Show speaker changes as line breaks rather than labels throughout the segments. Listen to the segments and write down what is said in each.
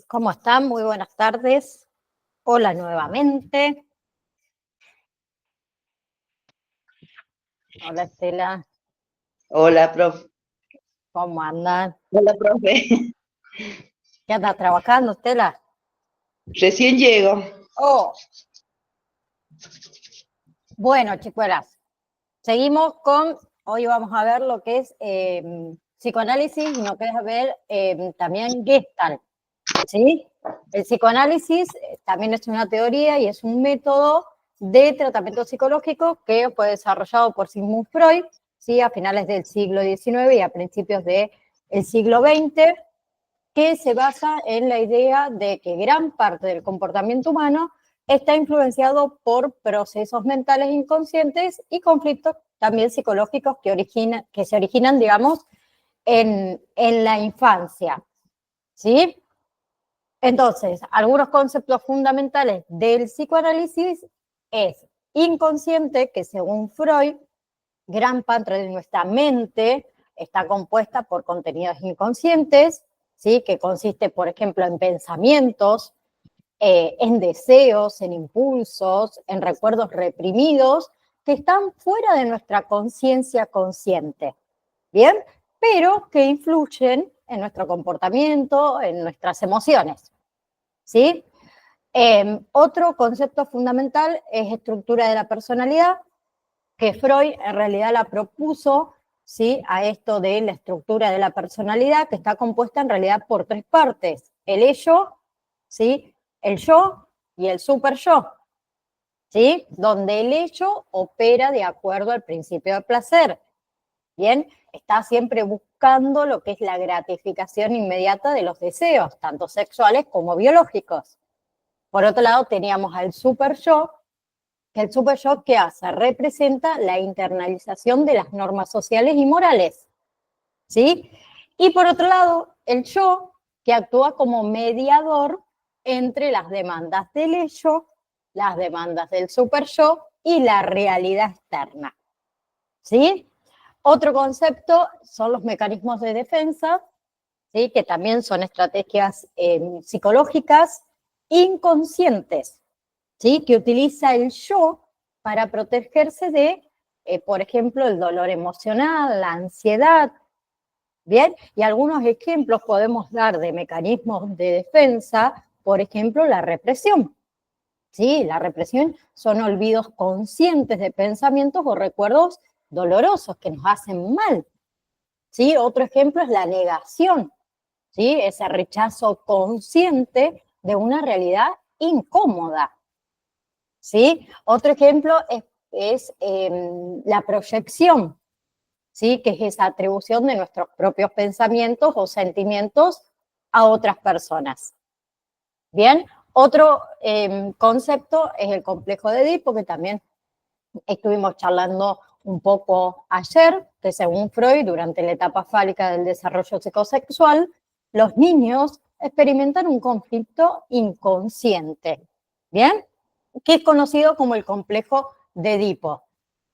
¿Cómo están? Muy buenas tardes. Hola nuevamente. Hola Estela,
Hola, profe.
¿cómo andan?
Hola, profe.
¿Qué andas trabajando, Estela?
Recién llego.
Oh, bueno, chicuelas, seguimos hoy vamos a ver lo que es psicoanálisis y no querés ver también Gestalt, ¿sí? El psicoanálisis también es una teoría y es un método de tratamiento psicológico que fue desarrollado por Sigmund Freud, ¿sí? A finales del siglo XIX y a principios del siglo XX, que se basa en la idea de que gran parte del comportamiento humano está influenciado por procesos mentales inconscientes y conflictos también psicológicos que se originan, digamos, en la infancia, ¿sí? Entonces, algunos conceptos fundamentales del psicoanálisis es inconsciente, que según Freud, gran parte de nuestra mente está compuesta por contenidos inconscientes, ¿sí? Que consiste, por ejemplo, en pensamientos, en deseos, en impulsos, en recuerdos reprimidos, que están fuera de nuestra conciencia consciente, ¿bien? Pero que influyen en nuestro comportamiento, en nuestras emociones, ¿sí? Otro concepto fundamental es estructura de la personalidad, que Freud en realidad la propuso, ¿sí? A esto de la estructura de la personalidad, que está compuesta en realidad por tres partes: el ello, ¿sí? El yo y el super yo, ¿sí? Donde el ello opera de acuerdo al principio de placer, ¿bien? Está siempre buscando lo que es la gratificación inmediata de los deseos, tanto sexuales como biológicos. Por otro lado, teníamos al super yo, que el super yo, ¿qué hace? Representa la internalización de las normas sociales y morales, ¿sí? Y por otro lado, el yo, que actúa como mediador entre las demandas del ello, las demandas del super yo y la realidad externa, ¿sí? Otro concepto son los mecanismos de defensa, ¿sí? Que también son estrategias psicológicas inconscientes, ¿sí? Que utiliza el yo para protegerse de, por ejemplo, el dolor emocional, la ansiedad, ¿bien? Y algunos ejemplos podemos dar de mecanismos de defensa, por ejemplo, la represión, ¿sí? La represión son olvidos conscientes de pensamientos o recuerdos dolorosos que nos hacen mal, ¿sí? Otro ejemplo es la negación, ¿sí? Ese rechazo consciente de una realidad incómoda, ¿sí? Otro ejemplo es la proyección, ¿sí? Que es esa atribución de nuestros propios pensamientos o sentimientos a otras personas. Bien, otro concepto es el complejo de Edipo, que también estuvimos charlando un poco ayer, que según Freud, durante la etapa fálica del desarrollo psicosexual, los niños experimentan un conflicto inconsciente, ¿bien? Que es conocido como el complejo de Edipo,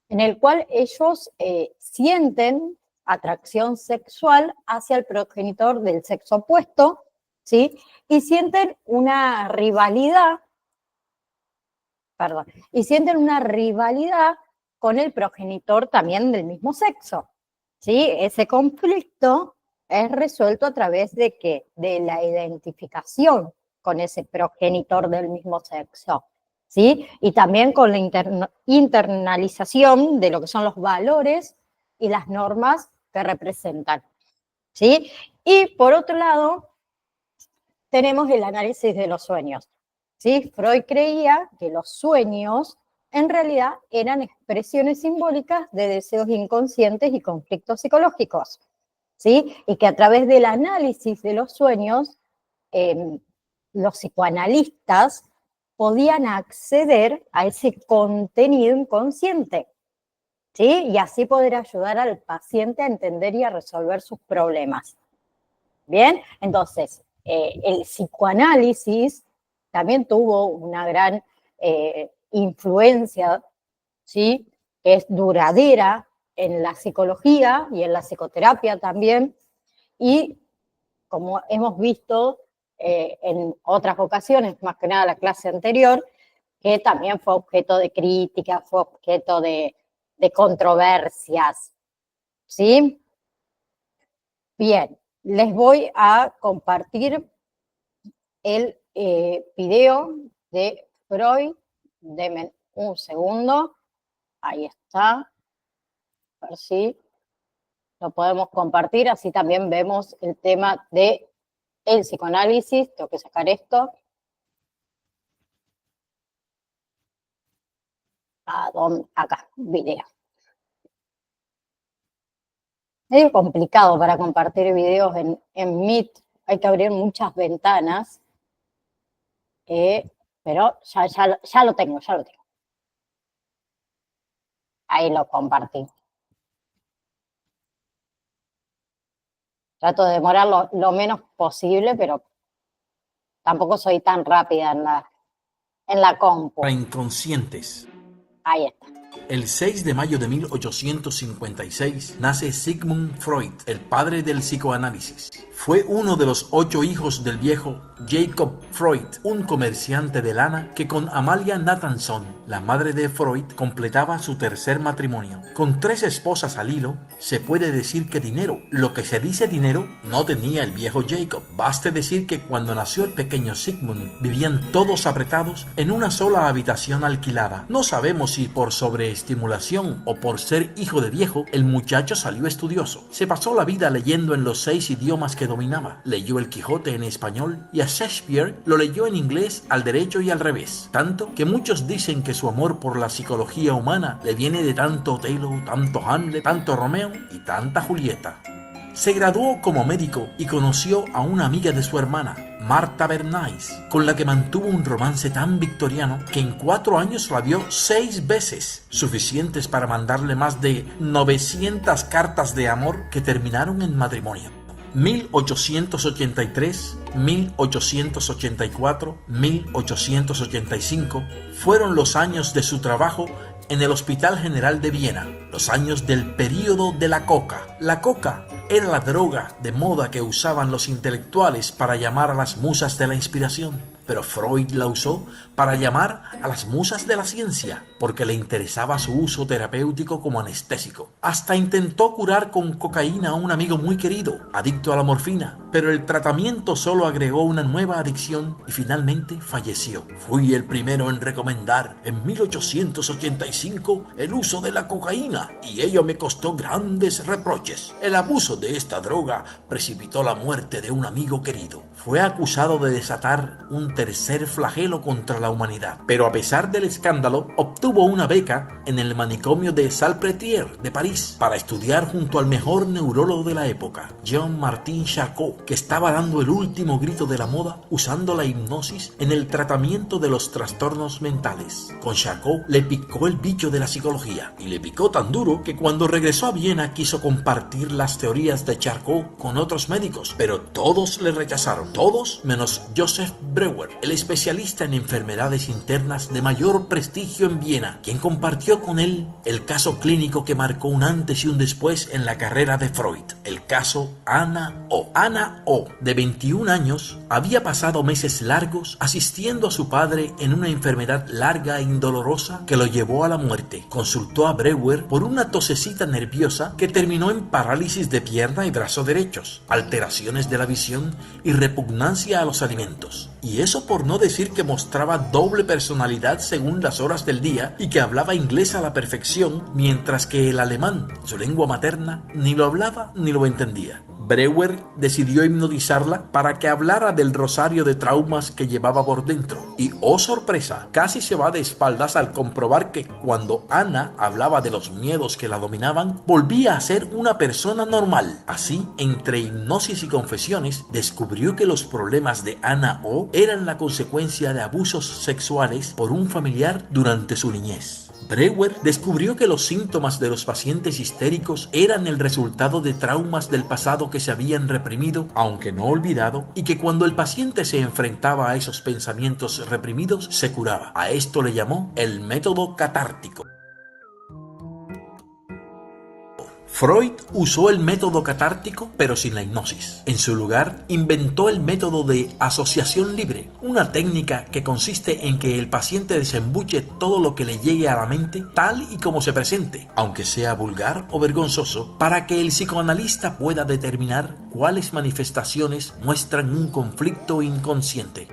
en el cual ellos sienten atracción sexual hacia el progenitor del sexo opuesto, ¿sí? Y sienten una rivalidad, perdón, y sienten una rivalidad con el progenitor también del mismo sexo, ¿sí? Ese conflicto es resuelto a través de ¿qué? De la identificación con ese progenitor del mismo sexo, ¿sí? Y también con la internalización de lo que son los valores y las normas que representan, ¿sí? Y por otro lado, tenemos el análisis de los sueños, ¿sí? Freud creía que los sueños en realidad eran expresiones simbólicas de deseos inconscientes y conflictos psicológicos, ¿sí? Y que a través del análisis de los sueños, los psicoanalistas podían acceder a ese contenido inconsciente, ¿sí? Y así poder ayudar al paciente a entender y a resolver sus problemas. Bien, entonces, el psicoanálisis también tuvo una gran influencia, ¿sí? Que es duradera en la psicología y en la psicoterapia también, y como hemos visto, en otras ocasiones, más que nada la clase anterior, que también fue objeto de crítica, fue objeto de controversias, ¿sí? Bien, les voy a compartir el video de Freud. Denme un segundo. Ahí está. A ver si lo podemos compartir. Así también vemos el tema de el psicoanálisis. Tengo que sacar esto. Acá, video. Es complicado para compartir videos en Meet. Hay que abrir muchas ventanas. Pero ya lo tengo. Ahí lo compartí. Trato de demorar lo menos posible, pero tampoco soy tan rápida en la compu.
Para inconscientes.
Ahí está.
El 6 de mayo de 1856 nace Sigmund Freud, el padre del psicoanálisis. Fue uno de los 8 hijos del viejo Jacob Freud, un comerciante de lana que con Amalia Nathanson, la madre de Freud, completaba su tercer matrimonio. Con 3 esposas al hilo, se puede decir que dinero, lo que se dice dinero, no tenía el viejo Jacob. Baste decir que cuando nació el pequeño Sigmund, vivían todos apretados en una sola habitación alquilada. No sabemos si por sobreestimulación o por ser hijo de viejo, el muchacho salió estudioso. Se pasó la vida leyendo en los 6 idiomas que dominaba. Leyó el Quijote en español y a Shakespeare lo leyó en inglés al derecho y al revés. Tanto que muchos dicen que su amor por la psicología humana le viene de tanto Otelo, tanto Hamlet, tanto Romeo y tanta Julieta. Se graduó como médico y conoció a una amiga de su hermana, Martha Bernays, con la que mantuvo un romance tan victoriano que en 4 años la vio 6 veces, suficientes para mandarle más de 900 cartas de amor que terminaron en matrimonio. 1883, 1884, 1885 fueron los años de su trabajo en el Hospital General de Viena, los años del período de la coca. La coca era la droga de moda que usaban los intelectuales para llamar a las musas de la inspiración, pero Freud la usó para llamar a las musas de la ciencia, porque le interesaba su uso terapéutico como anestésico. Hasta intentó curar con cocaína a un amigo muy querido, adicto a la morfina, pero el tratamiento solo agregó una nueva adicción y finalmente falleció. Fui el primero en recomendar en 1885 el uso de la cocaína y ello me costó grandes reproches. El abuso de esta droga precipitó la muerte de un amigo querido. Fue acusado de desatar un tercer flagelo contra la humanidad, pero a pesar del escándalo, obtuvo una beca en el manicomio de Salpêtrière de París para estudiar junto al mejor neurólogo de la época, Jean-Martin Charcot, que estaba dando el último grito de la moda usando la hipnosis en el tratamiento de los trastornos mentales. Con Charcot le picó el bicho de la psicología y le picó tan duro que cuando regresó a Viena quiso compartir las teorías de Charcot con otros médicos, pero todos le rechazaron, todos menos Joseph Breuer, el especialista en enfermedades internas de mayor prestigio en Viena, quien compartió con él el caso clínico que marcó un antes y un después en la carrera de Freud, el caso Anna O. Anna O, de 21 años, había pasado meses largos asistiendo a su padre en una enfermedad larga e indolorosa que lo llevó a la muerte. Consultó a Breuer por una tosecita nerviosa que terminó en parálisis de pierna y brazo derechos, alteraciones de la visión y repugnancia a los alimentos. Y eso por no decir que mostraba doble personalidad según las horas del día y que hablaba inglés a la perfección, mientras que el alemán, su lengua materna, ni lo hablaba ni lo entendía. Breuer decidió hipnotizarla para que hablara del rosario de traumas que llevaba por dentro. Y, oh sorpresa, casi se va de espaldas al comprobar que cuando Ana hablaba de los miedos que la dominaban, volvía a ser una persona normal. Así, entre hipnosis y confesiones, descubrió que los problemas de Anna O eran la consecuencia de abusos sexuales por un familiar durante su niñez. Breuer descubrió que los síntomas de los pacientes histéricos eran el resultado de traumas del pasado que se habían reprimido, aunque no olvidado, y que cuando el paciente se enfrentaba a esos pensamientos reprimidos, se curaba. A esto le llamó el método catártico. Freud usó el método catártico, pero sin la hipnosis. En su lugar, inventó el método de asociación libre, una técnica que consiste en que el paciente desembuche todo lo que le llegue a la mente tal y como se presente, aunque sea vulgar o vergonzoso, para que el psicoanalista pueda determinar cuáles manifestaciones muestran un conflicto inconsciente.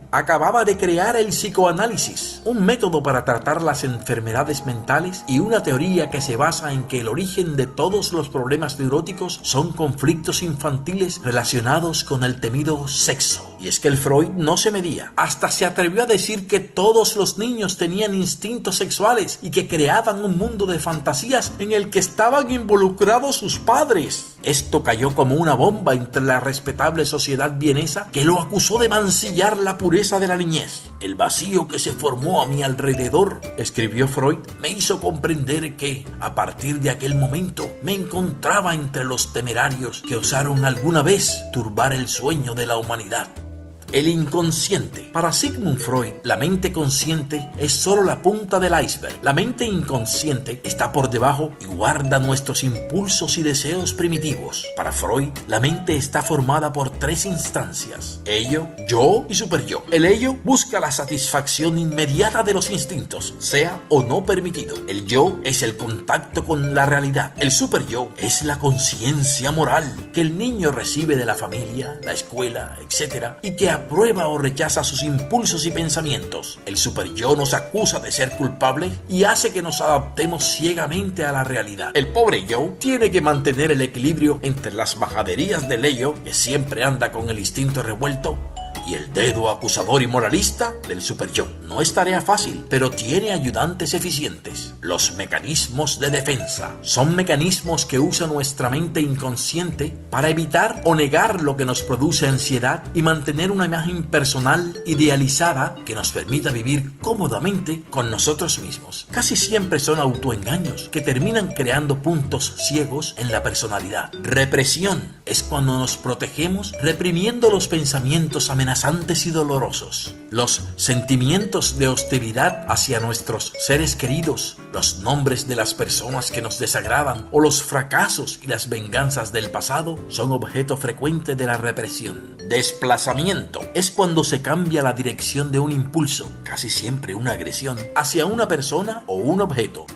Acababa de crear el psicoanálisis, un método para tratar las enfermedades mentales y una teoría que se basa en que el origen de todos los problemas neuróticos son conflictos infantiles relacionados con el temido sexo. Y es que el Freud no se medía, hasta se atrevió a decir que todos los niños tenían instintos sexuales y que creaban un mundo de fantasías en el que estaban involucrados sus padres. Esto cayó como una bomba entre la respetable sociedad vienesa, que lo acusó de mancillar la pureza de la niñez. El vacío que se formó a mi alrededor, escribió Freud, me hizo comprender que, a partir de aquel momento, me encontraba entre los temerarios que osaron alguna vez turbar el sueño de la humanidad. El inconsciente. Para Sigmund Freud, la mente consciente es solo la punta del iceberg. La mente inconsciente está por debajo y guarda nuestros impulsos y deseos primitivos. Para Freud, la mente está formada por tres instancias: ello, yo y superyo. El ello busca la satisfacción inmediata de los instintos, sea o no permitido. El yo es el contacto con la realidad. El superyo es la conciencia moral que el niño recibe de la familia, la escuela, etc., y que aprueba o rechaza sus impulsos y pensamientos. El superyo nos acusa de ser culpables y hace que nos adaptemos ciegamente a la realidad. El pobre yo tiene que mantener el equilibrio entre las majaderías del ello, que siempre anda con el instinto revuelto, y el dedo acusador y moralista del superyo. No es tarea fácil, pero tiene ayudantes eficientes. Los mecanismos de defensa son mecanismos que usa nuestra mente inconsciente para evitar o negar lo que nos produce ansiedad y mantener una imagen personal idealizada que nos permita vivir cómodamente con nosotros mismos. Casi siempre son autoengaños que terminan creando puntos ciegos en la personalidad. Represión es cuando nos protegemos reprimiendo los pensamientos amenazantes y dolorosos, los sentimientos de hostilidad hacia nuestros seres queridos, los nombres de las personas que nos desagradan o los fracasos y las venganzas del pasado son objeto frecuente de la represión. Desplazamiento es cuando se cambia la dirección de un impulso, casi siempre una agresión, hacia una persona o un objeto.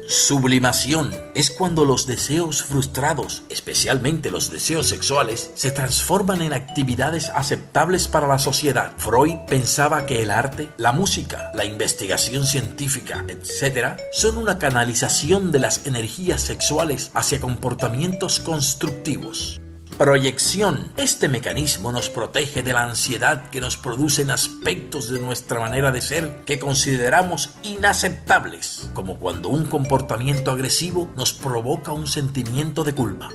Sublimación es cuando los deseos frustrados, especialmente los deseos sexuales, se transforman en actividades aceptables para la sociedad. Freud pensaba que el arte, la música, la investigación científica, etc., son una canalización de las energías sexuales hacia comportamientos constructivos. Proyección. Este mecanismo nos protege de la ansiedad que nos producen aspectos de nuestra manera de ser que consideramos inaceptables, como cuando un comportamiento agresivo nos provoca un sentimiento de culpa.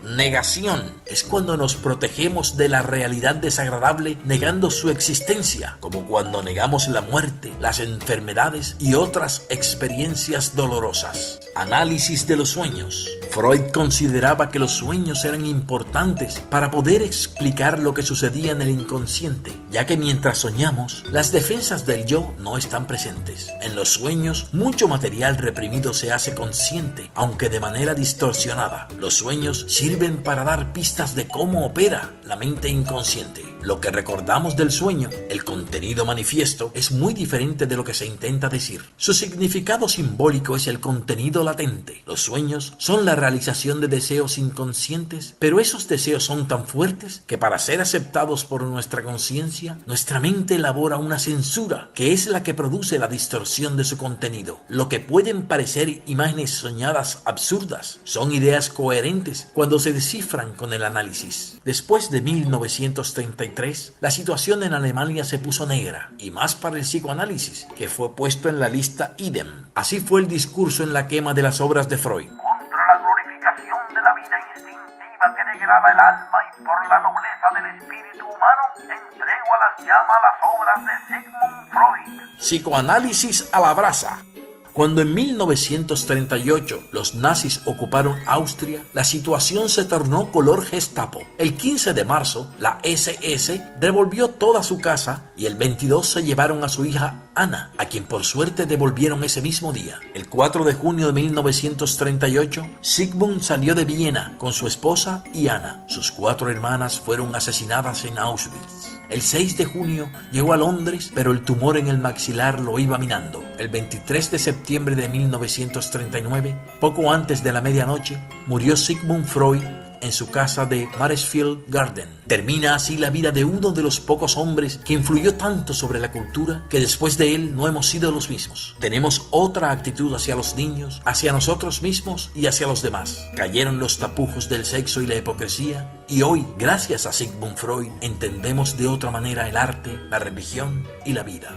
Negación es cuando nos protegemos de la realidad desagradable negando su existencia, como cuando negamos la muerte, las enfermedades y otras experiencias dolorosas. Análisis de los sueños. Freud consideraba que los sueños eran importantes para poder explicar lo que sucedía en el inconsciente, ya que mientras soñamos, las defensas del yo no están presentes. En los sueños, mucho material reprimido se hace consciente, aunque de manera distorsionada. Los sueños sirven para dar pistas de cómo opera la mente inconsciente. Lo que recordamos del sueño, el contenido manifiesto, es muy diferente de lo que se intenta decir. Su significado simbólico es el contenido latente. Los sueños son la realización de deseos inconscientes, pero esos deseos son tan fuertes que para ser aceptados por nuestra conciencia, nuestra mente elabora una censura, que es la que produce la distorsión de su contenido. Lo que pueden parecer imágenes soñadas absurdas, son ideas coherentes cuando se descifran con el análisis. Después de 1933, la situación en Alemania se puso negra, y más para el psicoanálisis, que fue puesto en la lista idem. Así fue el discurso en la quema de las obras de Freud.
Contra la glorificación de la vida instintiva que degrada el alma y por la nobleza del espíritu humano, entrego a las llamas las obras de Sigmund Freud.
Psicoanálisis a la brasa. Cuando en 1938 los nazis ocuparon Austria, la situación se tornó color Gestapo. El 15 de marzo, la SS revolvió toda su casa y el 22 se llevaron a su hija Ana, a quien por suerte devolvieron ese mismo día. El 4 de junio de 1938, Sigmund salió de Viena con su esposa y Ana. Sus 4 hermanas fueron asesinadas en Auschwitz. El 6 de junio llegó a Londres, pero el tumor en el maxilar lo iba minando. El 23 de septiembre de 1939, poco antes de la medianoche, murió Sigmund Freud en su casa de Maresfield Garden. Termina así la vida de uno de los pocos hombres que influyó tanto sobre la cultura que después de él no hemos sido los mismos. Tenemos otra actitud hacia los niños, hacia nosotros mismos y hacia los demás. Cayeron los tapujos del sexo y la hipocresía y hoy, gracias a Sigmund Freud, entendemos de otra manera el arte, la religión y la vida.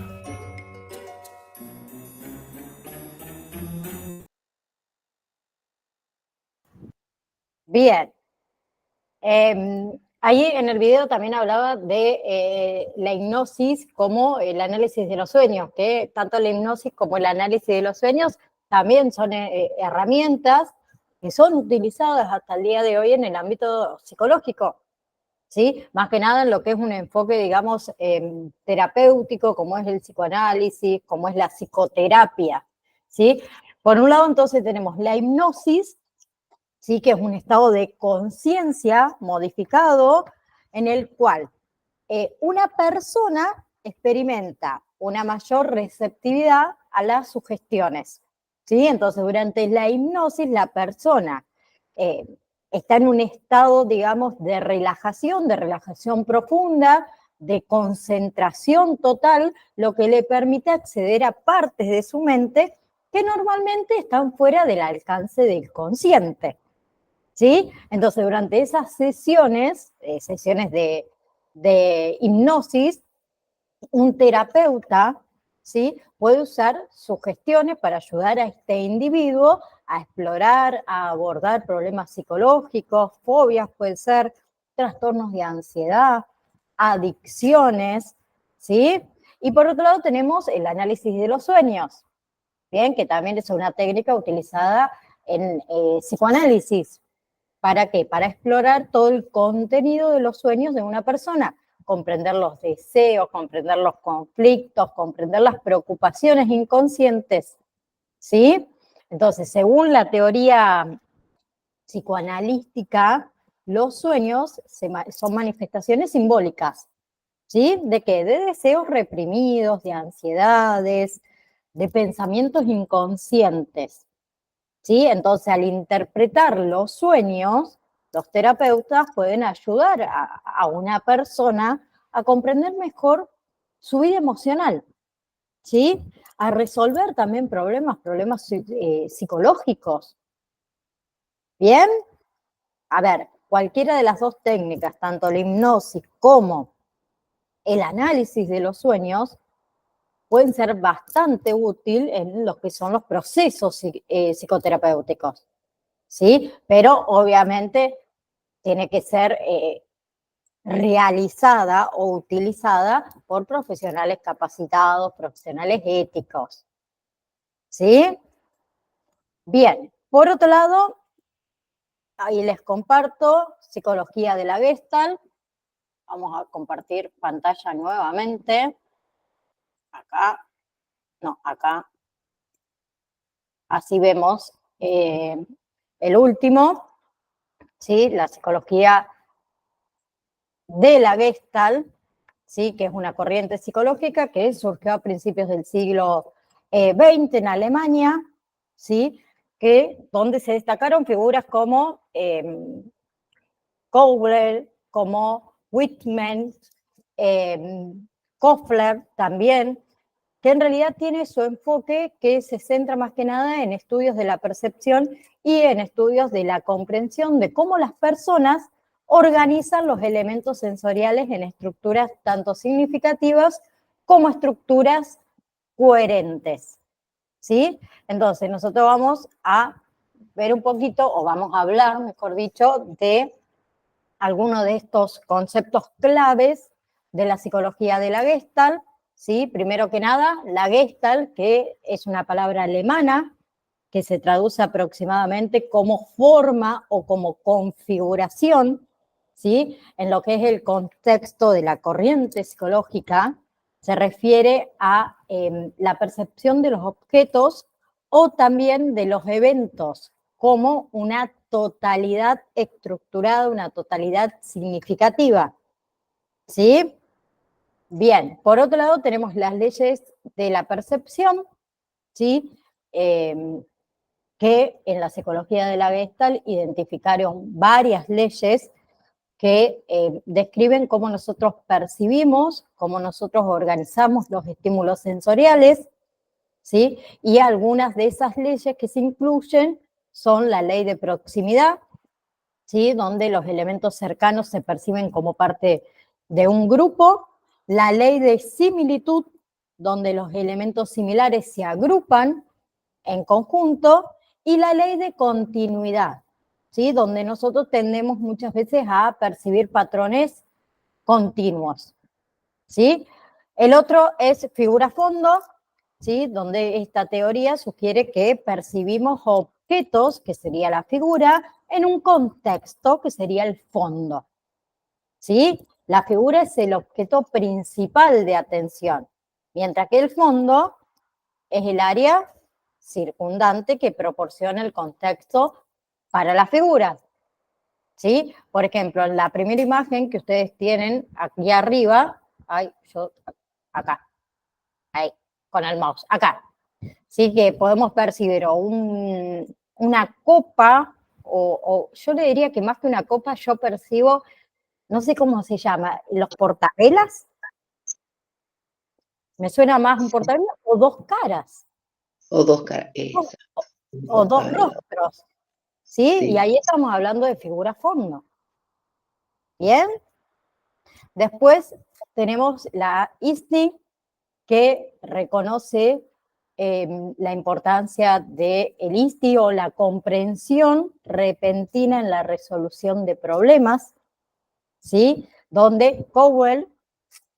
Bien. Ahí en el video también hablaba de la hipnosis como el análisis de los sueños, que tanto la hipnosis como el análisis de los sueños también son herramientas que son utilizadas hasta el día de hoy en el ámbito psicológico, ¿sí? Más que nada en lo que es un enfoque, digamos, terapéutico, como es el psicoanálisis, como es la psicoterapia, ¿sí? Por un lado, entonces, tenemos la hipnosis, ¿sí? Que es un estado de conciencia modificado en el cual una persona experimenta una mayor receptividad a las sugestiones, ¿sí? Entonces, durante la hipnosis, la persona está en un estado, digamos, de relajación profunda, de concentración total, lo que le permite acceder a partes de su mente que normalmente están fuera del alcance del consciente, ¿sí? Entonces, durante esas sesiones de hipnosis, un terapeuta, ¿sí? Puede usar sugestiones para ayudar a este individuo a explorar, a abordar problemas psicológicos, fobias, puede ser, trastornos de ansiedad, adicciones, ¿sí? Y por otro lado tenemos el análisis de los sueños, ¿bien? Que también es una técnica utilizada en psicoanálisis. ¿Para qué? Para explorar todo el contenido de los sueños de una persona, comprender los deseos, comprender los conflictos, comprender las preocupaciones inconscientes, ¿sí? Entonces, según la teoría psicoanalística, los sueños son manifestaciones simbólicas, ¿sí? ¿De qué? De deseos reprimidos, de ansiedades, de pensamientos inconscientes, ¿sí? Entonces, al interpretar los sueños, los terapeutas pueden ayudar a una persona a comprender mejor su vida emocional, ¿sí? A resolver también problemas psicológicos. ¿Bien? A ver, cualquiera de las dos técnicas, tanto la hipnosis como el análisis de los sueños, pueden ser bastante útil en lo que son los procesos psicoterapéuticos, ¿sí? Pero obviamente tiene que ser realizada o utilizada por profesionales capacitados, profesionales éticos, ¿sí? Bien, por otro lado, ahí les comparto Psicología de la Gestalt. Vamos a compartir pantalla nuevamente. Acá, no, acá. Así vemos el último, ¿sí? La psicología de la Gestalt, ¿sí? Que es una corriente psicológica que surgió a principios del siglo XX en Alemania, ¿sí? Donde se destacaron figuras como Kobler, como Whitman, Kofler también, que en realidad tiene su enfoque que se centra más que nada en estudios de la percepción y en estudios de la comprensión de cómo las personas organizan los elementos sensoriales en estructuras tanto significativas como estructuras coherentes, ¿sí? Entonces, nosotros vamos a ver un poquito, o vamos a hablar, mejor dicho, de algunos de estos conceptos claves de la psicología de la Gestalt, ¿sí? Primero que nada, la Gestalt, que es una palabra alemana que se traduce aproximadamente como forma o como configuración, ¿sí? En lo que es el contexto de la corriente psicológica, se refiere a la percepción de los objetos o también de los eventos como una totalidad estructurada, una totalidad significativa, ¿sí? Bien, por otro lado tenemos las leyes de la percepción, ¿sí? Que en la psicología de la Gestalt identificaron varias leyes que describen cómo nosotros percibimos, cómo nosotros organizamos los estímulos sensoriales, ¿sí? Y algunas de esas leyes que se incluyen son la ley de proximidad, ¿sí? Donde los elementos cercanos se perciben como parte de un grupo, la ley de similitud, donde los elementos similares se agrupan en conjunto, y la ley de continuidad, ¿sí? Donde nosotros tendemos muchas veces a percibir patrones continuos, ¿sí? El otro es figura-fondo, ¿sí? Donde esta teoría sugiere que percibimos objetos, que sería la figura, en un contexto, que sería el fondo, ¿sí? La figura es el objeto principal de atención, mientras que el fondo es el área circundante que proporciona el contexto para las figuras, ¿sí? Por ejemplo, en la primera imagen que ustedes tienen aquí arriba, acá, ahí, con el mouse, acá, ¿sí? Que podemos percibir una copa, o yo le diría que más que una copa, yo percibo, no sé cómo se llama, los portavelas. Me suena más un portavelas o dos caras.
O dos caras.
O dos rostros, ¿sí?
Sí.
Y ahí estamos hablando de figura fondo. ¿Bien? Después tenemos la ISTI, que reconoce la importancia del ISTI o la comprensión repentina en la resolución de problemas, ¿sí? Donde Cowell,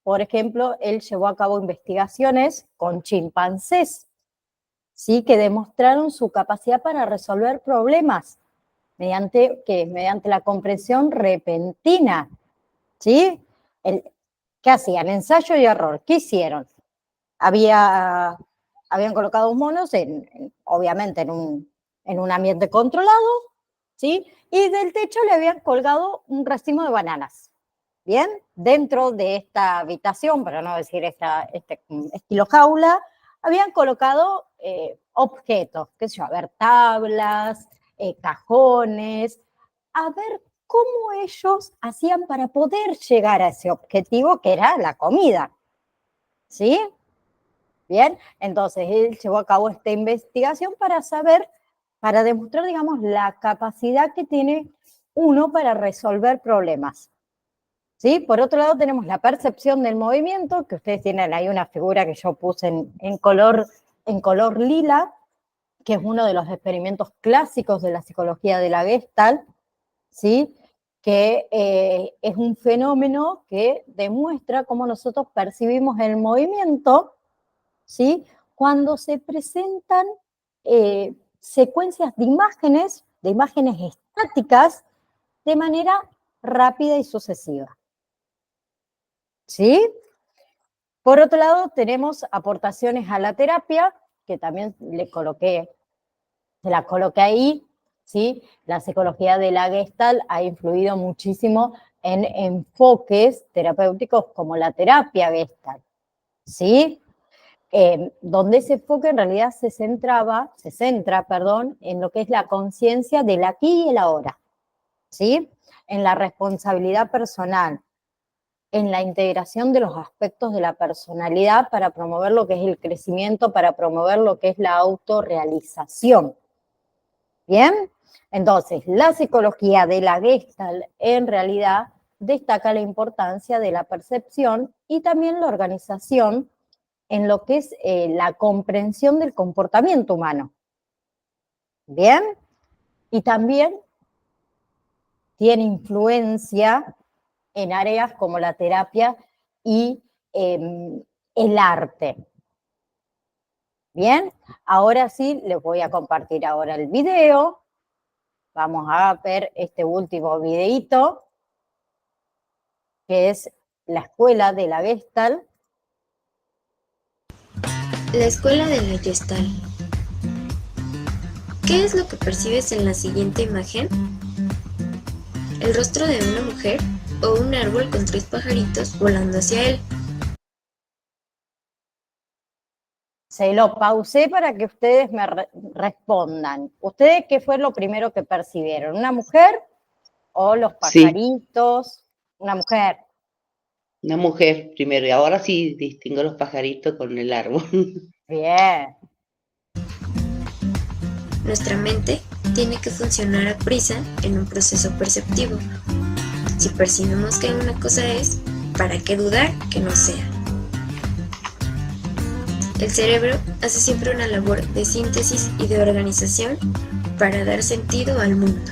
por ejemplo, él llevó a cabo investigaciones con chimpancés, ¿sí? Que demostraron su capacidad para resolver problemas mediante la comprensión repentina, ¿sí? ¿Qué hacían? Ensayo y error. ¿Qué hicieron? Habían colocado monos, obviamente en un ambiente controlado, ¿sí? Y del techo le habían colgado un racimo de bananas, ¿bien? Dentro de esta habitación, para no decir este estilo jaula, habían colocado objetos, qué sé yo, a ver, tablas, cajones, a ver cómo ellos hacían para poder llegar a ese objetivo que era la comida, ¿sí? Bien, entonces él llevó a cabo esta investigación para saber, para demostrar, digamos, la capacidad que tiene uno para resolver problemas, ¿sí? Por otro lado tenemos la percepción del movimiento, que ustedes tienen ahí una figura que yo puse en color lila, que es uno de los experimentos clásicos de la psicología de la Gestalt, ¿sí? Que es un fenómeno que demuestra cómo nosotros percibimos el movimiento, ¿sí? Cuando se presentan secuencias de imágenes estáticas, de manera rápida y sucesiva, ¿sí? Por otro lado, tenemos aportaciones a la terapia, que también se la coloqué ahí, ¿sí? La psicología de la Gestalt ha influido muchísimo en enfoques terapéuticos como la terapia Gestalt, ¿sí? Donde ese enfoque en realidad se centra, en lo que es la conciencia del aquí y el ahora, ¿sí? En la responsabilidad personal, en la integración de los aspectos de la personalidad para promover lo que es el crecimiento, para promover lo que es la autorrealización. ¿Bien? Entonces, la psicología de la Gestalt en realidad destaca la importancia de la percepción y también la organización en lo que es la comprensión del comportamiento humano. ¿Bien? Y también tiene influencia en áreas como la terapia y el arte. Bien, ahora sí les voy a compartir ahora el video. Vamos a ver este último videíto, que es la escuela de la Gestalt.
La escuela de la Gestalt. ¿Qué es lo que percibes en la siguiente imagen? El rostro de una mujer o un árbol con 3 pajaritos volando hacia él.
Se lo pausé para que ustedes me respondan. ¿Ustedes qué fue lo primero que percibieron? ¿Una mujer o los pajaritos? Sí. Una mujer.
Una mujer primero, y ahora sí distingo los pajaritos con el árbol.
Bien.
Nuestra mente tiene que funcionar a prisa en un proceso perceptivo. Si percibimos que una cosa es, ¿para qué dudar que no sea? El cerebro hace siempre una labor de síntesis y de organización para dar sentido al mundo.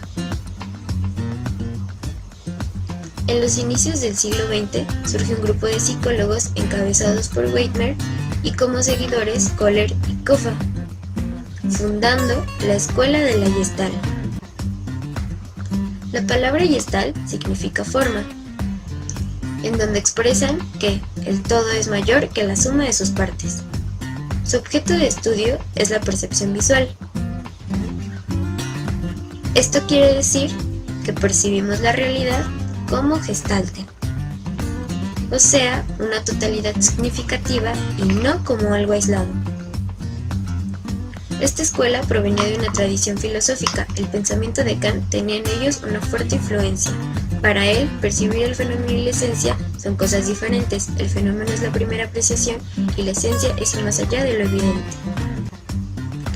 En los inicios del siglo XX surge un grupo de psicólogos encabezados por Weidner y como seguidores Kohler y Kofa, fundando la Escuela de la Gestalt. La palabra Gestalt significa forma, en donde expresan que el todo es mayor que la suma de sus partes. Su objeto de estudio es la percepción visual. Esto quiere decir que percibimos la realidad como gestalte, o sea, una totalidad significativa y no como algo aislado. Esta escuela provenía de una tradición filosófica. El pensamiento de Kant tenía en ellos una fuerte influencia. Para él, percibir el fenómeno y la esencia son cosas diferentes. El fenómeno es la primera apreciación y la esencia es ir más allá de lo evidente.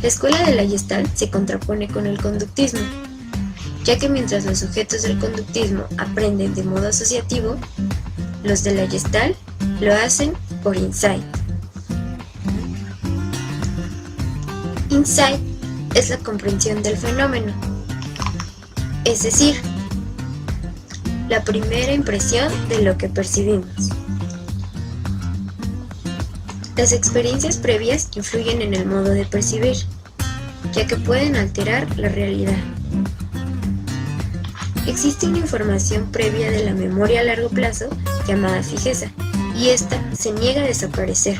La escuela de la Gestalt se contrapone con el conductismo, ya que mientras los sujetos del conductismo aprenden de modo asociativo, los de la Gestalt lo hacen por insight. Insight es la comprensión del fenómeno, es decir, la primera impresión de lo que percibimos. Las experiencias previas influyen en el modo de percibir, ya que pueden alterar la realidad. Existe una información previa de la memoria a largo plazo llamada fijeza, y esta se niega a desaparecer.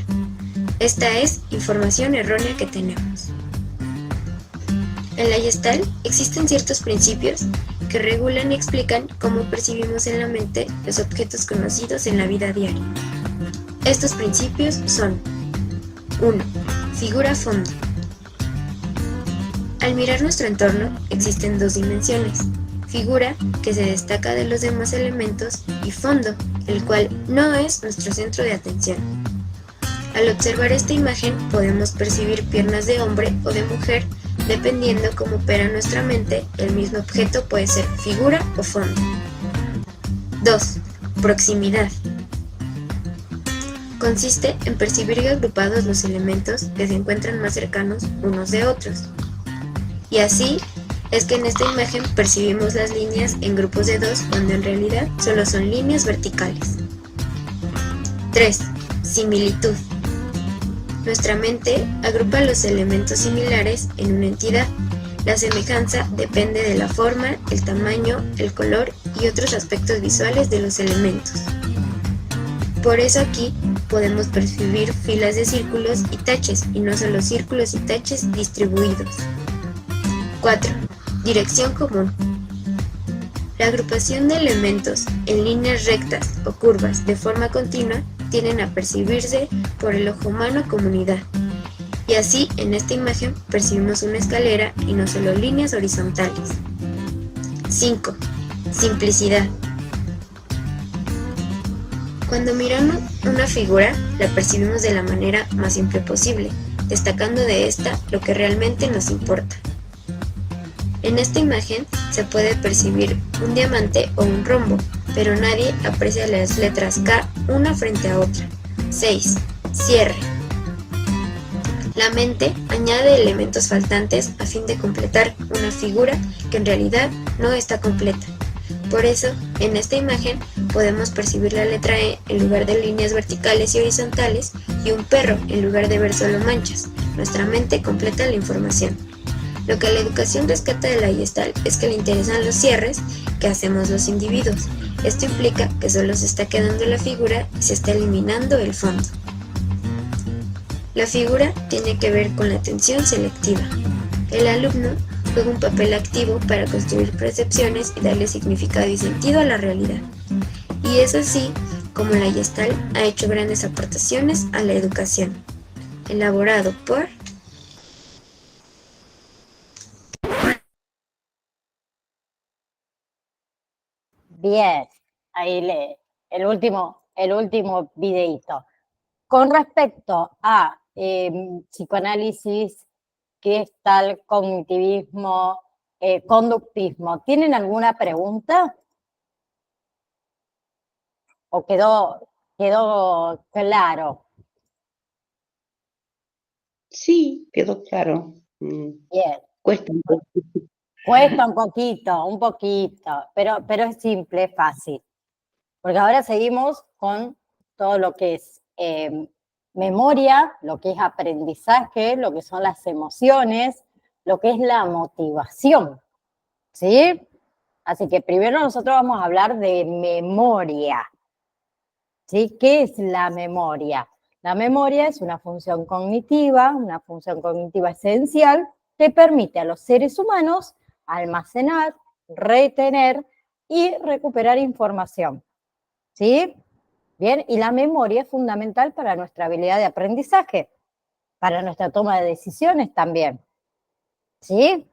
Esta es información errónea que tenemos. En la Gestalt existen ciertos principios que regulan y explican cómo percibimos en la mente los objetos conocidos en la vida diaria. Estos principios son: 1. Figura-fondo. Al mirar nuestro entorno existen 2 dimensiones: figura, que se destaca de los demás elementos, y fondo, el cual no es nuestro centro de atención. Al observar esta imagen podemos percibir piernas de hombre o de mujer. Dependiendo cómo opera nuestra mente, el mismo objeto puede ser figura o fondo. 2. Proximidad. Consiste en percibir agrupados los elementos que se encuentran más cercanos unos de otros. Y así es que en esta imagen percibimos las líneas en grupos de 2 cuando en realidad solo son líneas verticales. 3. Similitud. Nuestra mente agrupa los elementos similares en una entidad. La semejanza depende de la forma, el tamaño, el color y otros aspectos visuales de los elementos. Por eso aquí podemos percibir filas de círculos y taches, y no solo círculos y taches distribuidos. 4. Dirección común. La agrupación de elementos en líneas rectas o curvas de forma continua tienden a percibirse por el ojo humano como unidad. Y así, en esta imagen, percibimos una escalera y no solo líneas horizontales. 5. Simplicidad. Cuando miramos una figura, la percibimos de la manera más simple posible, destacando de esta lo que realmente nos importa. En esta imagen se puede percibir un diamante o un rombo, pero nadie aprecia las letras K una frente a otra. 6. Cierre. La mente añade elementos faltantes a fin de completar una figura que en realidad no está completa. Por eso, en esta imagen podemos percibir la letra E en lugar de líneas verticales y horizontales y un perro en lugar de ver solo manchas. Nuestra mente completa la información. Lo que la educación rescata de la Gestalt es que le interesan los cierres que hacemos los individuos. Esto implica que solo se está quedando la figura y se está eliminando el fondo. La figura tiene que ver con la atención selectiva. El alumno juega un papel activo para construir percepciones y darle significado y sentido a la realidad. Y es así como la Gestalt ha hecho grandes aportaciones a la educación. Elaborado por
Bien, ahí el último videíto. Con respecto a psicoanálisis, Gestalt, cognitivismo, conductismo, ¿tienen alguna pregunta? ¿O quedó claro?
Sí, quedó claro.
Bien.
Cuesta un poco.
Cuesta un poquito, pero es simple, es fácil. Porque ahora seguimos con todo lo que es memoria, lo que es aprendizaje, lo que son las emociones, lo que es la motivación, ¿sí? Así que primero nosotros vamos a hablar de memoria, ¿sí? ¿Qué es la memoria? La memoria es una función cognitiva esencial que permite a los seres humanos almacenar, retener y recuperar información, ¿sí? Bien, y la memoria es fundamental para nuestra habilidad de aprendizaje, para nuestra toma de decisiones también, ¿sí?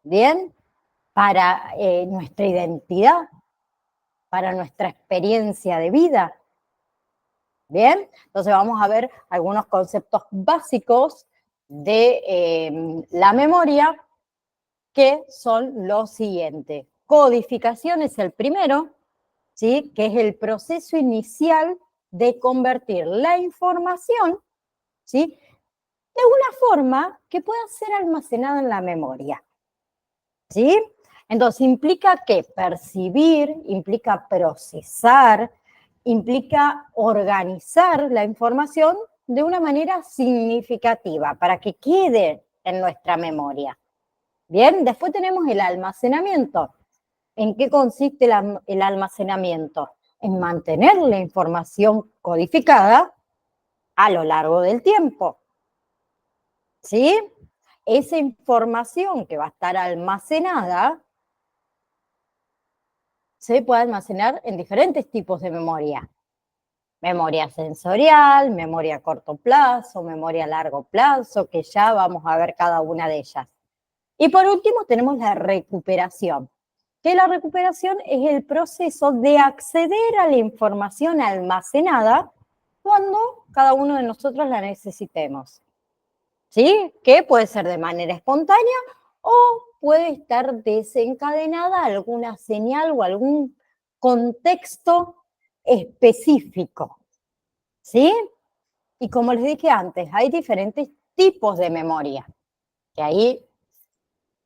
Bien, para nuestra identidad, para nuestra experiencia de vida. Bien, entonces vamos a ver algunos conceptos básicos de la memoria, que son los siguientes. Codificación es el primero, ¿sí? Que es el proceso inicial de convertir la información, ¿sí? De una forma que pueda ser almacenada en la memoria, ¿sí? Entonces implica que percibir, implica procesar, implica organizar la información de una manera significativa para que quede en nuestra memoria. Bien, después tenemos el almacenamiento. ¿En qué consiste el almacenamiento? En mantener la información codificada a lo largo del tiempo, ¿sí? Esa información que va a estar almacenada se puede almacenar en diferentes tipos de memoria. Memoria sensorial, memoria a corto plazo, memoria a largo plazo, que ya vamos a ver cada una de ellas. Y por último tenemos la recuperación, que la recuperación es el proceso de acceder a la información almacenada cuando cada uno de nosotros la necesitemos, ¿sí? Que puede ser de manera espontánea o puede estar desencadenada alguna señal o algún contexto específico, ¿sí? Y como les dije antes, hay diferentes tipos de memoria, que ahí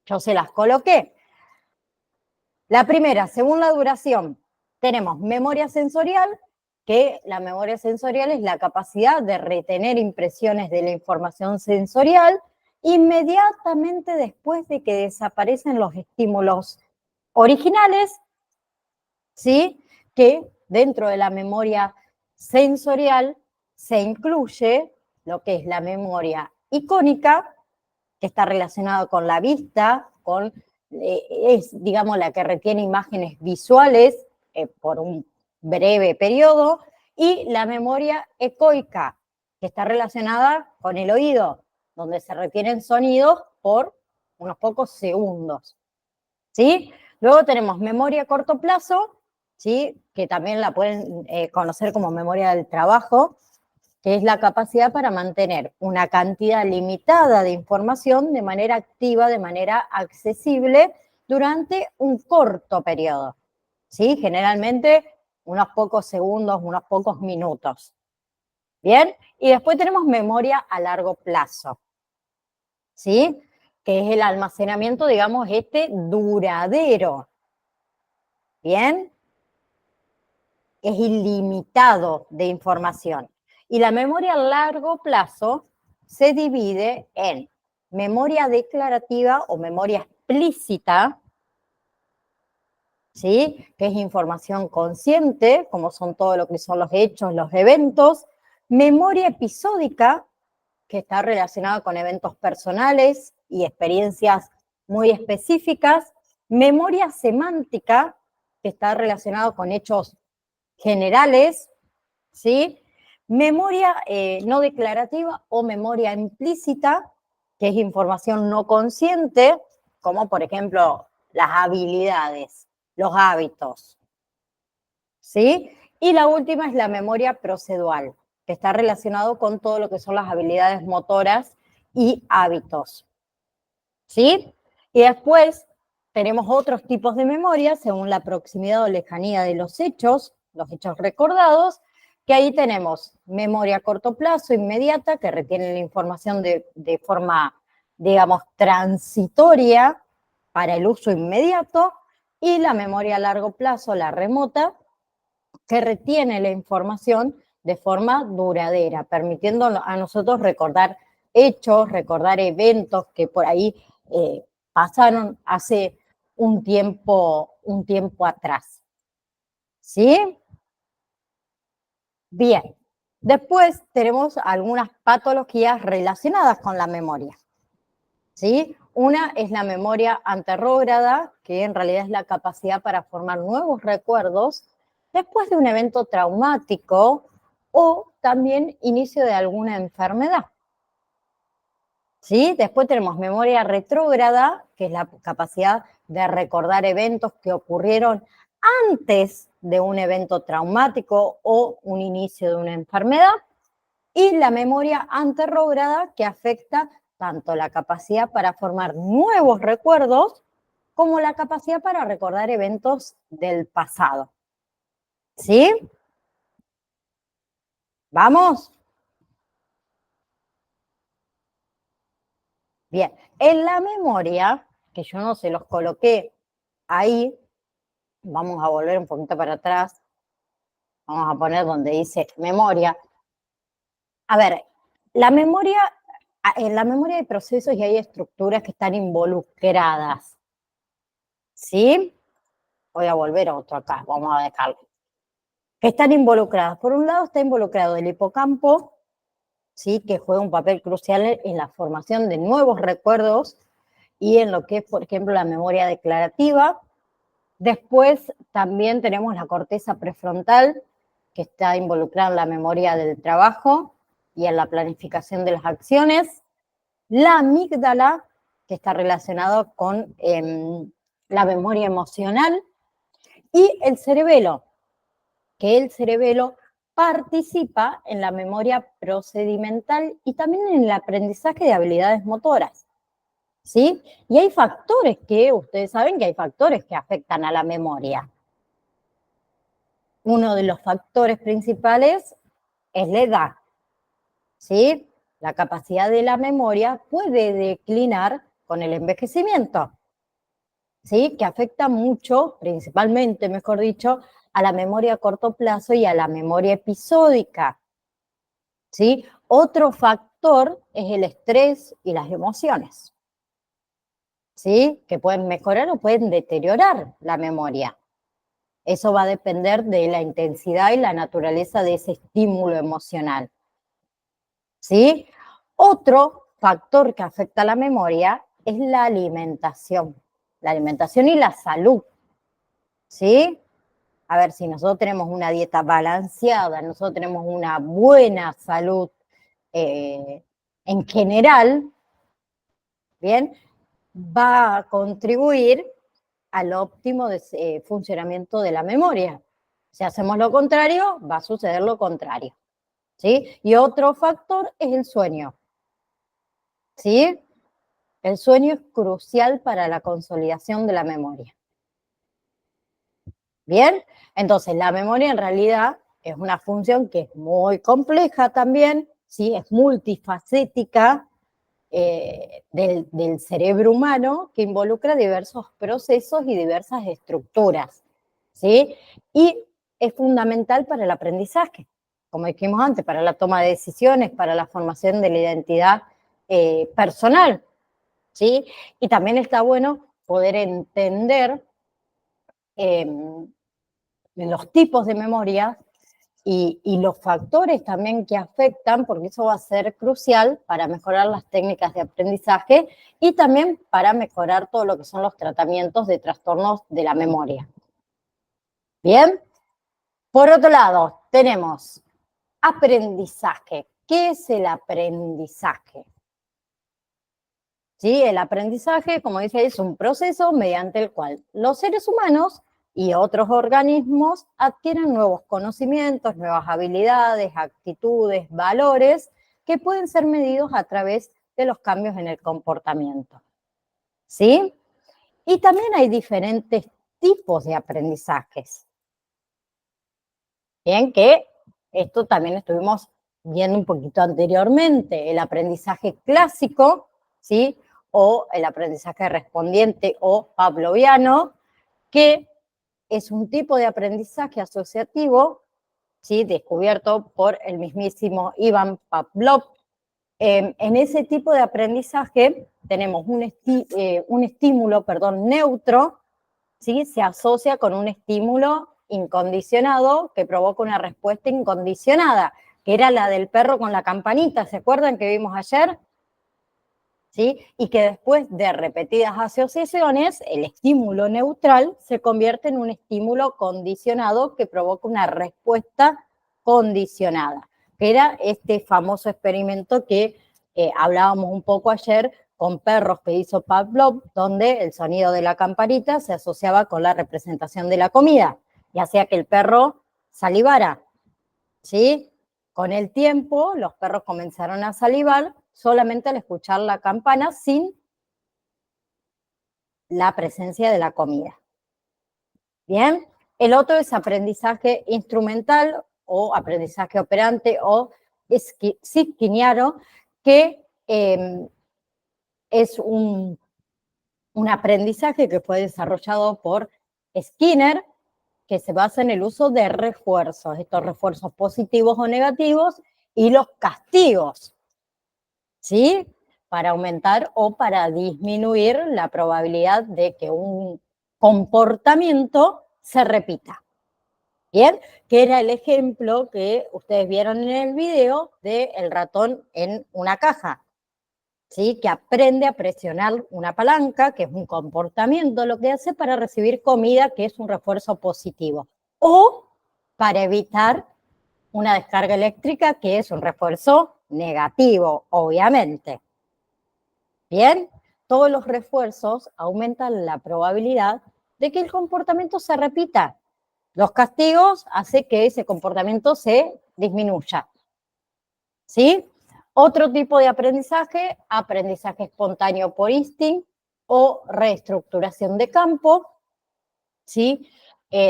yo se las coloqué. La primera, según la duración, tenemos memoria sensorial, que la memoria sensorial es la capacidad de retener impresiones de la información sensorial inmediatamente después de que desaparecen los estímulos originales, ¿sí? Que dentro de la memoria sensorial se incluye lo que es la memoria icónica, que está relacionada con la vista, es, digamos, la que retiene imágenes visuales por un breve periodo, y la memoria ecoica, que está relacionada con el oído, donde se retienen sonidos por unos pocos segundos, ¿sí? Luego tenemos memoria a corto plazo, ¿sí? Que también la pueden conocer como memoria del trabajo, que es la capacidad para mantener una cantidad limitada de información de manera activa, de manera accesible, durante un corto periodo, ¿sí? Generalmente unos pocos segundos, unos pocos minutos. ¿Bien? Y después tenemos memoria a largo plazo, ¿sí? Que es el almacenamiento, digamos, duradero. ¿bien? Es ilimitado de información. Y la memoria a largo plazo se divide en memoria declarativa o memoria explícita, ¿sí? Que es información consciente, como son todo lo que son los hechos, los eventos. Memoria episódica, que está relacionada con eventos personales y experiencias muy específicas. Memoria semántica, que está relacionada con hechos generales, ¿sí? Memoria no declarativa o memoria implícita, que es información no consciente, como por ejemplo las habilidades, los hábitos, ¿sí? Y la última es la memoria procedural, que está relacionado con todo lo que son las habilidades motoras y hábitos, ¿sí? Y después tenemos otros tipos de memoria según la proximidad o lejanía de los hechos recordados, que ahí tenemos memoria a corto plazo, inmediata, que retiene la información de forma, digamos, transitoria para el uso inmediato, y la memoria a largo plazo, la remota, que retiene la información de forma duradera, permitiendo a nosotros recordar hechos, recordar eventos que por ahí pasaron hace un tiempo atrás. ¿Sí? Bien. Después tenemos algunas patologías relacionadas con la memoria. ¿Sí? Una es la memoria anterrógrada, que en realidad es la capacidad para formar nuevos recuerdos después de un evento traumático o también inicio de alguna enfermedad. ¿Sí? Después tenemos memoria retrógrada, que es la capacidad de recordar eventos que ocurrieron antes de un evento traumático o un inicio de una enfermedad. Y la memoria anterrógrada, que afecta tanto la capacidad para formar nuevos recuerdos como la capacidad para recordar eventos del pasado. ¿Sí? ¿Vamos? Bien. En la memoria, que yo no se los coloqué ahí, vamos a volver un poquito para atrás. Vamos a poner donde dice memoria. A ver, en la memoria hay procesos y hay estructuras que están involucradas. ¿Sí? Voy a volver a otro acá, vamos a dejarlo. Que están involucradas. Por un lado está involucrado el hipocampo, ¿sí? Que juega un papel crucial en la formación de nuevos recuerdos y en lo que es, por ejemplo, la memoria declarativa. Después también tenemos la corteza prefrontal, que está involucrada en la memoria del trabajo y en la planificación de las acciones. La amígdala, que está relacionada con la memoria emocional. Y el cerebelo, que el cerebelo participa en la memoria procedimental y también en el aprendizaje de habilidades motoras. ¿Sí? Y hay factores ustedes saben que hay factores que afectan a la memoria. Uno de los factores principales es la edad. ¿Sí? La capacidad de la memoria puede declinar con el envejecimiento. ¿Sí? Que afecta mucho, principalmente, mejor dicho, a la memoria a corto plazo y a la memoria episódica. ¿Sí? Otro factor es el estrés y las emociones. ¿Sí? Que pueden mejorar o pueden deteriorar la memoria. Eso va a depender de la intensidad y la naturaleza de ese estímulo emocional. ¿Sí? Otro factor que afecta a la memoria es la alimentación y la salud. ¿Sí? A ver, si nosotros tenemos una dieta balanceada, nosotros tenemos una buena salud en general, ¿bien? Va a contribuir al óptimo funcionamiento de la memoria. Si hacemos lo contrario, va a suceder lo contrario. ¿Sí? Y otro factor es el sueño. ¿Sí? El sueño es crucial para la consolidación de la memoria. ¿Bien? Entonces, la memoria en realidad es una función que es muy compleja también, ¿sí? Es multifacética del cerebro humano, que involucra diversos procesos y diversas estructuras. ¿sí? Y es fundamental para el aprendizaje, como dijimos antes, para la toma de decisiones, para la formación de la identidad personal, ¿sí? Y también está bueno poder entender los tipos de memoria y los factores también que afectan, porque eso va a ser crucial para mejorar las técnicas de aprendizaje y también para mejorar todo lo que son los tratamientos de trastornos de la memoria. Bien, por otro lado, tenemos aprendizaje. ¿Qué es el aprendizaje? ¿Sí? El aprendizaje, como dice, es un proceso mediante el cual los seres humanos y otros organismos adquieren nuevos conocimientos, nuevas habilidades, actitudes, valores que pueden ser medidos a través de los cambios en el comportamiento. ¿Sí? Y también hay diferentes tipos de aprendizajes. Bien, que esto también estuvimos viendo un poquito anteriormente, el aprendizaje clásico, ¿sí? O el aprendizaje respondiente o pavloviano, que es un tipo de aprendizaje asociativo, ¿sí? Descubierto por el mismísimo Ivan Pavlov. En ese tipo de aprendizaje tenemos un estímulo, neutro, ¿sí? Se asocia con un estímulo incondicionado que provoca una respuesta incondicionada, que era la del perro con la campanita, ¿se acuerdan que vimos ayer? ¿Sí? Y que después de repetidas asociaciones, el estímulo neutral se convierte en un estímulo condicionado que provoca una respuesta condicionada, que era este famoso experimento que hablábamos un poco ayer con perros que hizo Pavlov, donde el sonido de la campanita se asociaba con la representación de la comida y hacía que el perro salivara, ¿sí? Con el tiempo, los perros comenzaron a salivar solamente al escuchar la campana sin la presencia de la comida. Bien, el otro es aprendizaje instrumental o aprendizaje operante o Skinniano, que es un aprendizaje que fue desarrollado por Skinner, que se basa en el uso de refuerzos, estos refuerzos positivos o negativos, y los castigos, ¿sí? Para aumentar o para disminuir la probabilidad de que un comportamiento se repita. Bien, que era el ejemplo que ustedes vieron en el video del ratón en una caja, ¿sí? Que aprende a presionar una palanca, que es un comportamiento, lo que hace para recibir comida, que es un refuerzo positivo, o para evitar una descarga eléctrica, que es un refuerzo negativo, obviamente. Bien, todos los refuerzos aumentan la probabilidad de que el comportamiento se repita. Los castigos hacen que ese comportamiento se disminuya. ¿Sí? Otro tipo de aprendizaje, aprendizaje espontáneo por instinto o reestructuración de campo, ¿sí?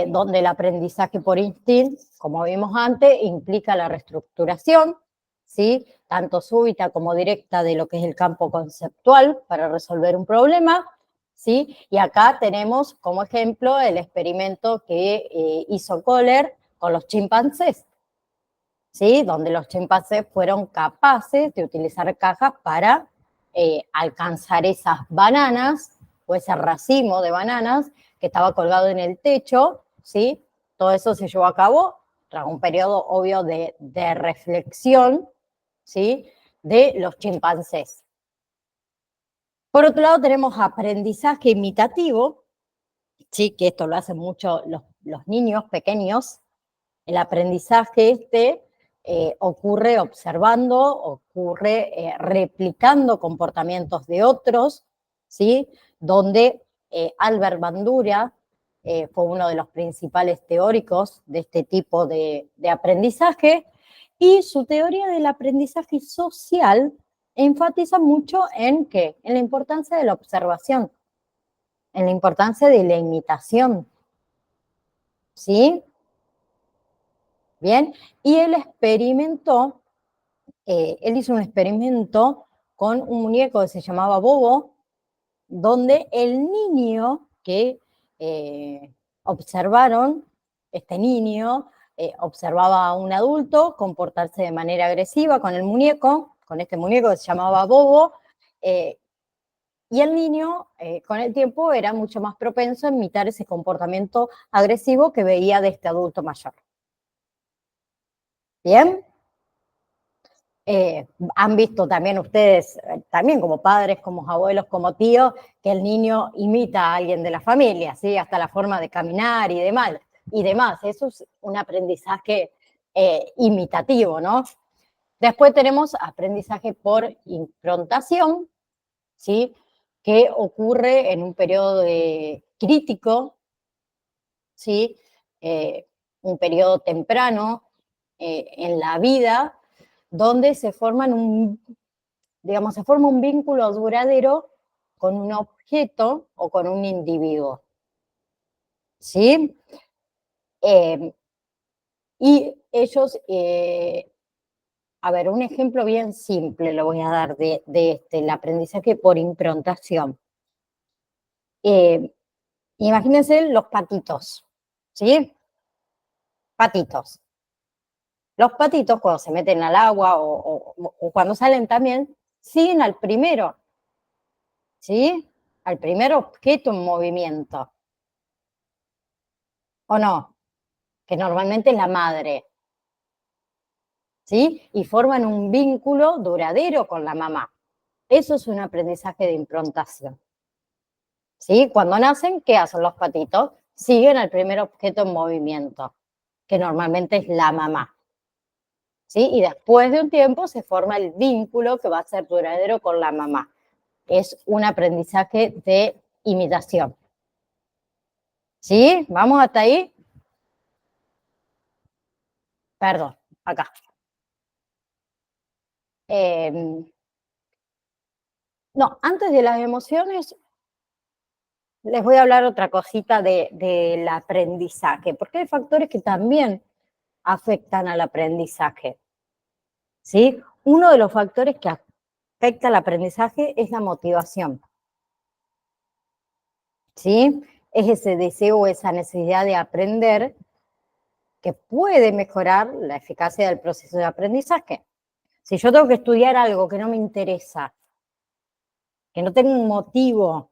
Donde el aprendizaje por instinto, como vimos antes, implica la reestructuración, ¿sí? Tanto súbita como directa de lo que es el campo conceptual para resolver un problema, ¿sí? Y acá tenemos como ejemplo el experimento que hizo Kohler con los chimpancés, ¿sí? Donde los chimpancés fueron capaces de utilizar cajas para alcanzar esas bananas o ese racimo de bananas que estaba colgado en el techo, ¿sí? Todo eso se llevó a cabo tras un periodo obvio de reflexión, ¿sí? De los chimpancés. Por otro lado tenemos aprendizaje imitativo, ¿sí? Que esto lo hacen mucho los niños pequeños. El aprendizaje ocurre observando, ocurre replicando comportamientos de otros, ¿sí? Donde Albert Bandura fue uno de los principales teóricos de este tipo de aprendizaje, y su teoría del aprendizaje social enfatiza mucho en ¿qué? En la importancia de la observación, en la importancia de la imitación, ¿sí? Bien, y él experimentó, él hizo un experimento con un muñeco que se llamaba Bobo, donde el niño que observaron, este niño observaba a un adulto comportarse de manera agresiva con el muñeco, con este muñeco que se llamaba Bobo, y el niño, con el tiempo, era mucho más propenso a imitar ese comportamiento agresivo que veía de este adulto mayor. ¿Bien? Han visto también ustedes, también como padres, como abuelos, como tíos, que el niño imita a alguien de la familia, ¿sí? Hasta la forma de caminar y demás. Eso es un aprendizaje imitativo, ¿no? Después tenemos aprendizaje por improntación, ¿sí? Que ocurre en un periodo crítico, ¿sí? Un periodo temprano en la vida, donde se forma un vínculo duradero con un objeto o con un individuo. ¿Sí? Y ellos, a ver, un ejemplo bien simple lo voy a dar de el aprendizaje por improntación. Imagínense los patitos, ¿sí? Patitos. Los patitos cuando se meten al agua o cuando salen también, siguen al primero, ¿sí? Al primer objeto en movimiento. ¿O no? Que normalmente es la madre, ¿sí? Y forman un vínculo duradero con la mamá. Eso es un aprendizaje de improntación, ¿sí? Cuando nacen, ¿qué hacen los patitos? Siguen al primer objeto en movimiento, que normalmente es la mamá, ¿sí? Y después de un tiempo se forma el vínculo que va a ser duradero con la mamá. Es un aprendizaje de imitación. ¿Sí? ¿Vamos hasta ahí? Perdón, acá. No, antes de las emociones, les voy a hablar otra cosita del aprendizaje, porque hay factores que también afectan al aprendizaje. ¿Sí? Uno de los factores que afecta al aprendizaje es la motivación. ¿Sí? Es ese deseo o esa necesidad de aprender que puede mejorar la eficacia del proceso de aprendizaje. Si yo tengo que estudiar algo que no me interesa, que no tengo un motivo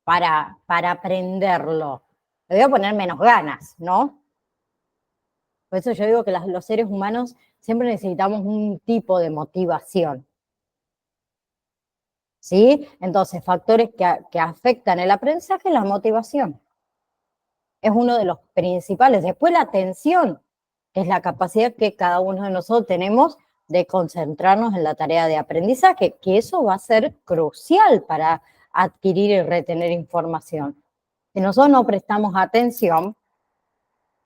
para aprenderlo, le voy a poner menos ganas, ¿no? Por eso yo digo que los seres humanos siempre necesitamos un tipo de motivación. ¿Sí? Entonces, factores que afectan el aprendizaje, la motivación. Es uno de los principales. Después la atención, que es la capacidad que cada uno de nosotros tenemos de concentrarnos en la tarea de aprendizaje, que eso va a ser crucial para adquirir y retener información. Si nosotros no prestamos atención,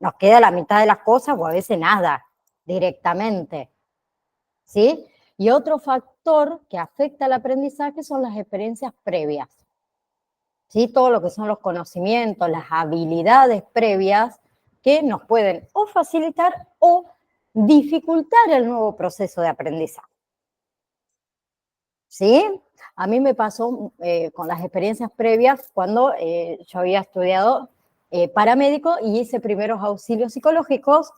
nos queda la mitad de las cosas o a veces nada, directamente. ¿Sí? Y otro factor que afecta al aprendizaje son las experiencias previas. ¿Sí? Todo lo que son los conocimientos, las habilidades previas que nos pueden o facilitar o dificultar el nuevo proceso de aprendizaje. ¿Sí? A mí me pasó con las experiencias previas cuando yo había estudiado paramédico y hice primeros auxilios psicológicos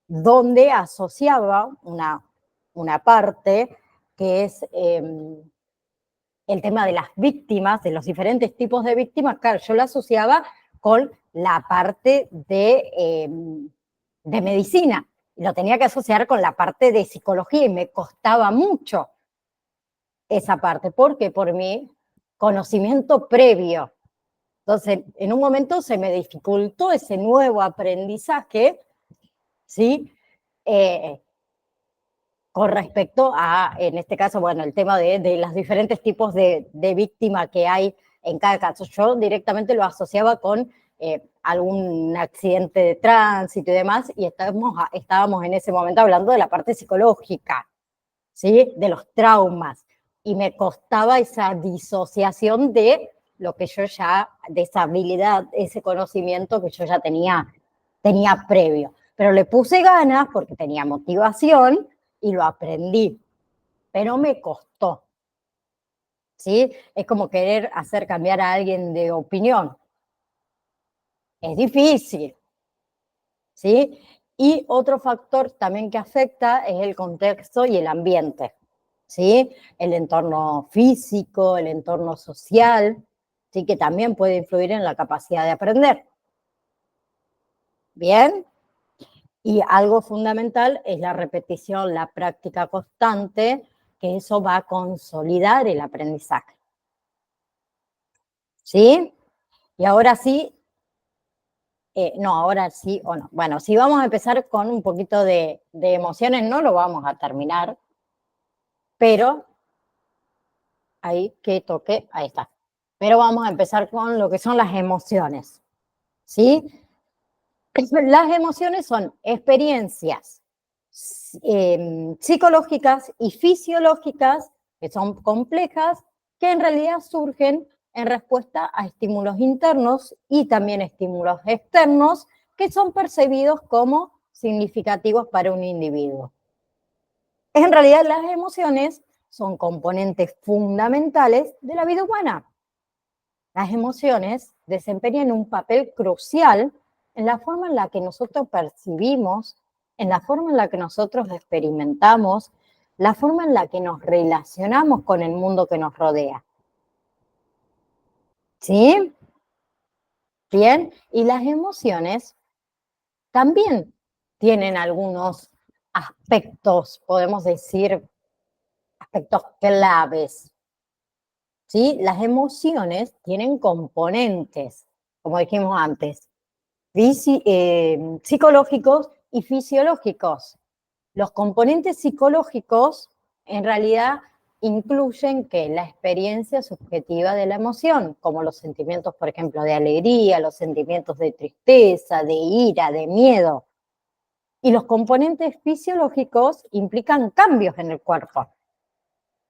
donde asociaba una parte que es el tema de las víctimas, de los diferentes tipos de víctimas. Claro, yo la asociaba con la parte de medicina, y lo tenía que asociar con la parte de psicología, y me costaba mucho esa parte, porque por mi conocimiento previo. Entonces, en un momento se me dificultó ese nuevo aprendizaje, ¿sí? Con respecto a, en este caso, bueno, el tema de los diferentes tipos de víctima que hay en cada caso. Yo directamente lo asociaba con algún accidente de tránsito y demás, y estábamos en ese momento hablando de la parte psicológica, ¿sí? De los traumas, y me costaba esa disociación de lo que yo ya, de esa habilidad, ese conocimiento que yo ya tenía previo. Pero le puse ganas porque tenía motivación y lo aprendí, pero me costó, ¿sí? Es como querer hacer cambiar a alguien de opinión. Es difícil, ¿sí? Y otro factor también que afecta es el contexto y el ambiente, ¿sí? El entorno físico, el entorno social, ¿sí? Que también puede influir en la capacidad de aprender. ¿Bien? Y algo fundamental es la repetición, la práctica constante, que eso va a consolidar el aprendizaje. ¿Sí? Y ahora sí, no, ahora sí o no. Bueno, si vamos a empezar con un poquito de emociones, no lo vamos a terminar, pero ahí que toque, ahí está. Pero vamos a empezar con lo que son las emociones. ¿Sí? Las emociones son experiencias psicológicas y fisiológicas que son complejas, que en realidad surgen en respuesta a estímulos internos y también estímulos externos que son percibidos como significativos para un individuo. En realidad, las emociones son componentes fundamentales de la vida humana. Las emociones desempeñan un papel crucial en la forma en la que nosotros percibimos, en la forma en la que nosotros experimentamos, la forma en la que nos relacionamos con el mundo que nos rodea. ¿Sí? Bien, y las emociones también tienen algunos aspectos, podemos decir, aspectos claves. ¿Sí? Las emociones tienen componentes, como dijimos antes, psicológicos y fisiológicos. Los componentes psicológicos en realidad incluyen que la experiencia subjetiva de la emoción, como los sentimientos, por ejemplo, de alegría, los sentimientos de tristeza, de ira, de miedo. Y los componentes fisiológicos implican cambios en el cuerpo,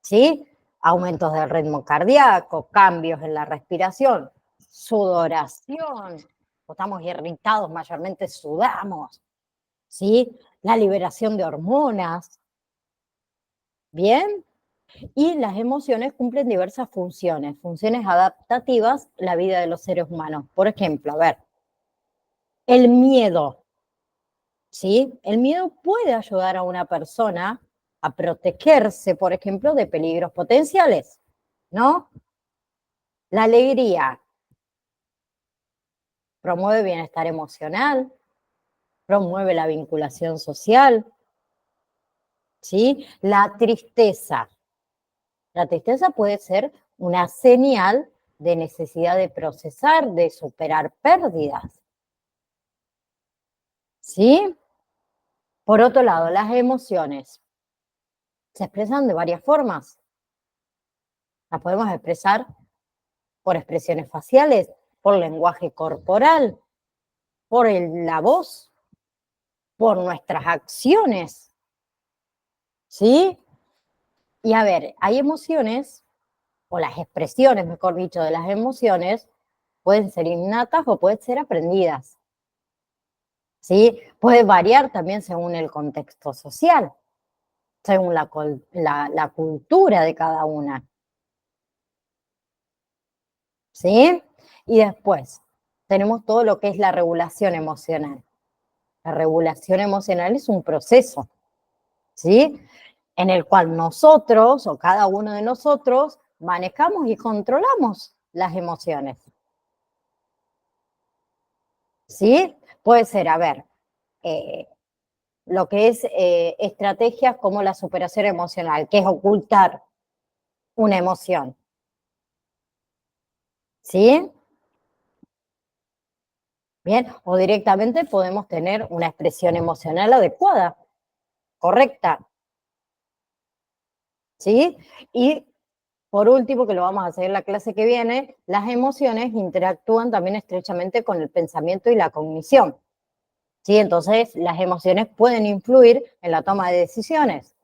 ¿sí? Aumentos del ritmo cardíaco, cambios en la respiración, sudoración, estamos irritados, mayormente sudamos, ¿sí? La liberación de hormonas, ¿bien? Y las emociones cumplen diversas funciones, funciones adaptativas en la vida de los seres humanos. Por ejemplo, a ver, el miedo, ¿sí? El miedo puede ayudar a una persona a protegerse, por ejemplo, de peligros potenciales, ¿no? La alegría promueve bienestar emocional, promueve la vinculación social, ¿sí? La tristeza puede ser una señal de necesidad de procesar, de superar pérdidas, ¿sí? Por otro lado, las emociones se expresan de varias formas. Las podemos expresar por expresiones faciales, por lenguaje corporal, por la voz, por nuestras acciones, ¿sí? Y a ver, hay emociones, o las expresiones, mejor dicho, de las emociones, pueden ser innatas o pueden ser aprendidas, ¿sí? Puede variar también según el contexto social, según la cultura de cada una, ¿sí? Y después tenemos todo lo que es la regulación emocional. La regulación emocional es un proceso, ¿sí? En el cual nosotros o cada uno de nosotros manejamos y controlamos las emociones. ¿Sí? Puede ser, a ver, lo que es estrategias como la superación emocional, que es ocultar una emoción. ¿Sí? Bien, o directamente podemos tener una expresión emocional adecuada, correcta. ¿Sí? Y por último, que lo vamos a hacer en la clase que viene, las emociones interactúan también estrechamente con el pensamiento y la cognición. ¿Sí? Entonces, las emociones pueden influir en la toma de decisiones,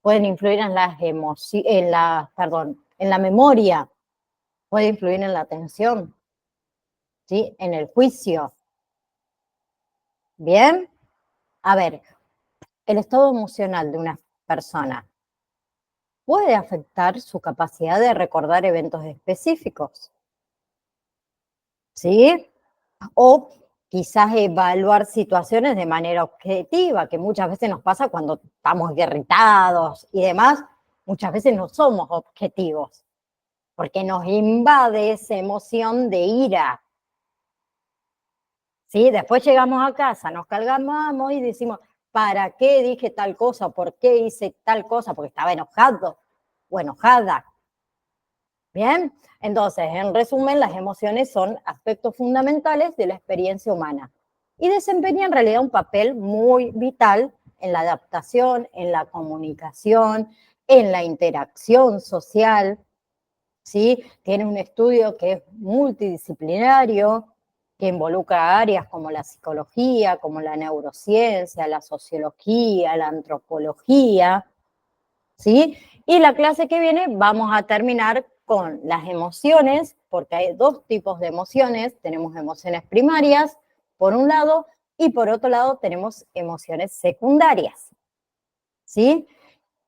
pueden influir en la memoria, puede influir en la atención, ¿sí? En el juicio. ¿Bien? A ver, el estado emocional de una persona puede afectar su capacidad de recordar eventos específicos, ¿sí? O quizás evaluar situaciones de manera objetiva, que muchas veces nos pasa cuando estamos irritados y demás, muchas veces no somos objetivos, porque nos invade esa emoción de ira. ¿Sí? Después llegamos a casa, nos calmamos y decimos, ¿para qué dije tal cosa? ¿Por qué hice tal cosa? Porque estaba enojado o enojada. ¿Bien? Entonces, en resumen, las emociones son aspectos fundamentales de la experiencia humana y desempeñan en realidad un papel muy vital en la adaptación, en la comunicación, en la interacción social, ¿sí? Tiene un estudio que es multidisciplinario, que involucra áreas como la psicología, como la neurociencia, la sociología, la antropología, ¿sí? Y la clase que viene vamos a terminar con las emociones, porque hay dos tipos de emociones. Tenemos emociones primarias, por un lado, y por otro lado tenemos emociones secundarias, ¿sí?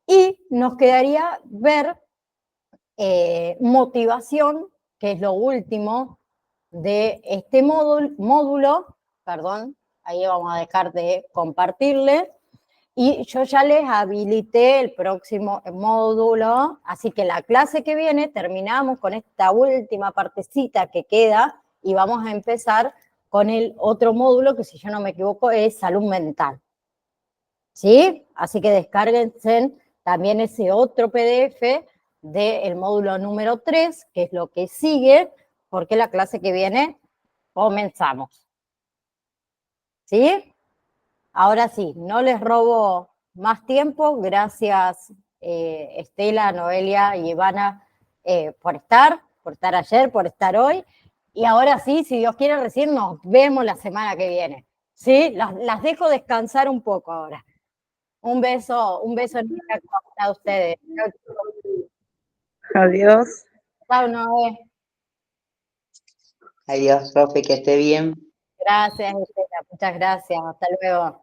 Y nos quedaría ver motivación, que es lo último de este módulo, perdón, ahí vamos a dejar de compartirle. Y yo ya les habilité el próximo módulo, así que la clase que viene terminamos con esta última partecita que queda y vamos a empezar con el otro módulo que, si yo no me equivoco, es salud mental. ¿Sí? Así que descárguense también ese otro PDF del módulo número 3, que es lo que sigue, porque la clase que viene comenzamos. ¿Sí? Ahora sí, no les robo más tiempo. Gracias, Estela, Noelia y Ivana, por estar ayer, por estar hoy. Y ahora sí, si Dios quiere, recién nos vemos la semana que viene. ¿Sí? Las dejo descansar un poco ahora. Un beso enorme a ustedes.
Adiós.
Chao, Noé.
Adiós, profe, que esté bien.
Gracias, Estela. Muchas gracias. Hasta luego.